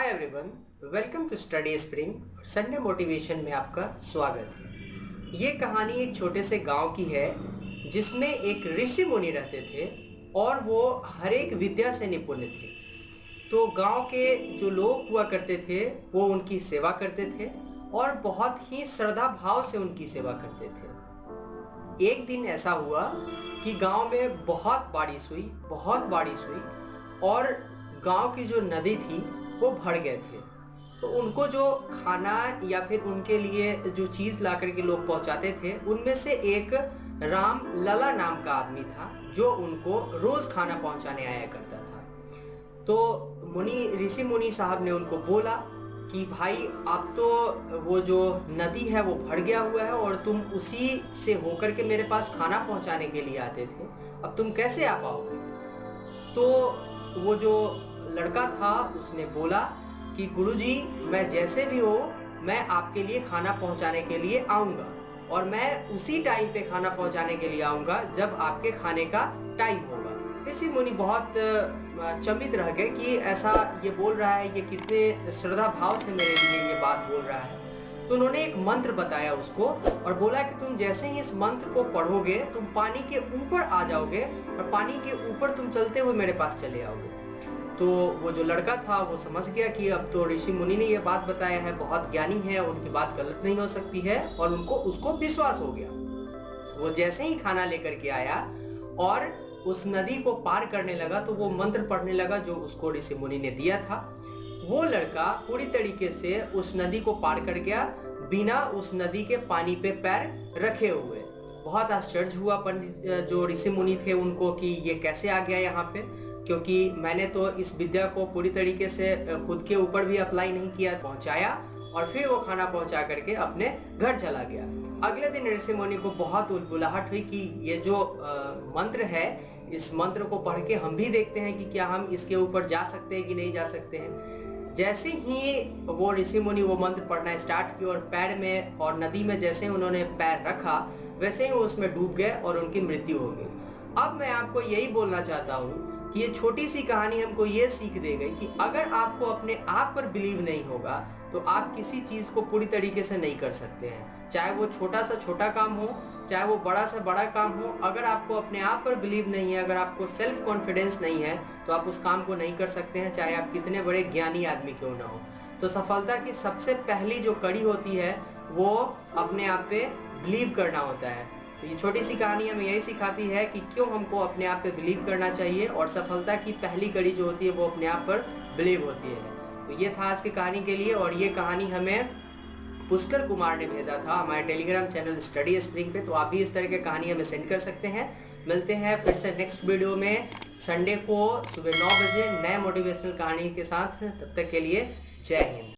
Hi everyone, welcome to study spring. Sunday motivation में आपका स्वागत है। ये कहानी एक छोटे से गांव की है जिसमें एक ऋषि मुनि रहते थे और वो हर एक विद्या से निपुण थे। तो गांव के जो लोग हुआ करते थे वो उनकी सेवा करते थे और बहुत ही श्रद्धा भाव से उनकी सेवा करते थे। एक दिन ऐसा हुआ कि गांव में बहुत बारिश हुई और गांव की जो नदी थी वो भर गए थे। तो उनको जो खाना या फिर उनके लिए जो चीज़ ला करके लोग पहुंचाते थे उनमें से एक राम लला नाम का आदमी था जो उनको रोज़ खाना पहुंचाने आया करता था। तो ऋषि मुनि साहब ने उनको बोला कि भाई अब तो वो जो नदी है वो भर गया हुआ है और तुम उसी से होकर के मेरे पास खाना पहुंचाने के लिए आते थे, अब तुम कैसे आ पाओगे। तो वो जो लड़का था उसने बोला कि गुरुजी, मैं जैसे भी हो मैं आपके लिए खाना पहुंचाने के लिए आऊँगा और मैं उसी टाइम पे खाना पहुंचाने के लिए आऊँगा जब आपके खाने का टाइम होगा। ऋषि मुनि बहुत चंबित रह गए कि ऐसा ये बोल रहा है, ये कितने श्रद्धा भाव से मेरे लिए ये बात बोल रहा है। तो उन्होंने एक मंत्र बताया उसको और बोला कि तुम जैसे ही इस मंत्र को पढ़ोगे तुम पानी के ऊपर आ जाओगे और पानी के ऊपर तुम चलते हुए मेरे पास चले आओगे। तो वो जो लड़का था वो समझ गया कि अब तो ऋषि मुनि ने ये बात बताया है, बहुत ज्ञानी है, उनकी बात गलत नहीं हो सकती है और उसको विश्वास हो गया। वो जैसे ही खाना लेकर के आया और उस नदी को पार करने लगा तो वो मंत्र पढ़ने लगा जो उसको ऋषि मुनि ने दिया था। वो लड़का पूरी तरीके से उस नदी को पार कर गया बिना उस नदी के पानी पे पैर रखे हुए। बहुत आश्चर्य हुआ पंडित जो ऋषि मुनि थे उनको कि ये कैसे आ गया यहाँ पे, क्योंकि मैंने तो इस विद्या को पूरी तरीके से खुद के ऊपर भी अप्लाई नहीं किया। पहुंचाया और फिर वो खाना पहुंचा करके अपने घर चला गया। अगले दिन ऋषि मुनि को बहुत उलबुलाहट हुई कि ये जो मंत्र है, इस मंत्र को पढ़ के हम भी देखते हैं कि क्या हम इसके ऊपर जा सकते हैं कि नहीं जा सकते हैं। जैसे ही वो ऋषि मुनि वो मंत्र पढ़ना स्टार्ट किया और पैर में और नदी में जैसे ही उन्होंने पैर रखा वैसे ही वो उसमें डूब गए और उनकी मृत्यु हो गई। अब मैं आपको यही बोलना चाहता हूँ कि ये छोटी सी कहानी हमको ये सीख दे गई कि अगर आपको अपने आप पर बिलीव नहीं होगा तो आप किसी चीज़ को पूरी तरीके से नहीं कर सकते हैं। चाहे वो छोटा सा छोटा काम हो, चाहे वो बड़ा से बड़ा काम हो, अगर आपको अपने आप पर बिलीव नहीं है, अगर आपको सेल्फ कॉन्फिडेंस नहीं है तो आप उस काम को नहीं कर सकते हैं, चाहे आप कितने बड़े ज्ञानी आदमी क्यों ना हो। तो सफलता की सबसे पहली जो कड़ी होती है वो अपने आप पे बिलीव करना होता है। तो ये छोटी सी कहानी हमें यही सिखाती है कि क्यों हमको अपने आप पे बिलीव करना चाहिए और सफलता की पहली कड़ी जो होती है वो अपने आप पर बिलीव होती है। तो ये था आज की कहानी के लिए और ये कहानी हमें पुष्कर कुमार ने भेजा था हमारे टेलीग्राम चैनल स्टडी स्प्रिंग पे। तो आप भी इस तरह की कहानी हमें सेंड कर सकते हैं। मिलते हैं फिर से नेक्स्ट वीडियो में संडे को सुबह 9 बजे नए मोटिवेशनल कहानी के साथ। तब तक के लिए जय हिंद।